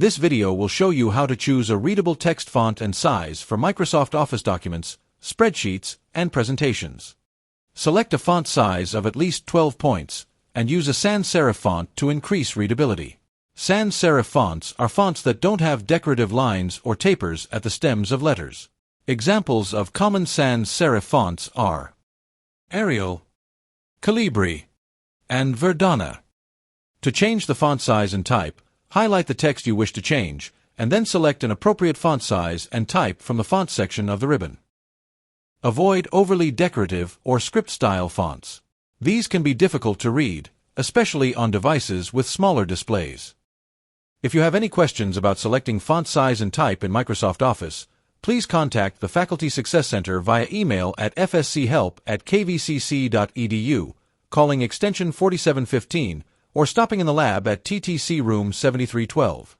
This video will show you how to choose a readable text font and size for Microsoft Office documents, spreadsheets, and presentations. Select a font size of at least 12 points, and use a sans serif font to increase readability. Sans serif fonts are fonts that don't have decorative lines or tapers at the stems of letters. Examples of common sans serif fonts are Arial, Calibri, and Verdana. To change the font size and type, highlight the text you wish to change, and then select an appropriate font size and type from the font section of the ribbon. Avoid overly decorative or script-style fonts. These can be difficult to read, especially on devices with smaller displays. If you have any questions about selecting font size and type in Microsoft Office, please contact the Faculty Success Center via email at fschelp@kvcc.edu, calling extension 4715, or stopping in the lab at TTC room 7312.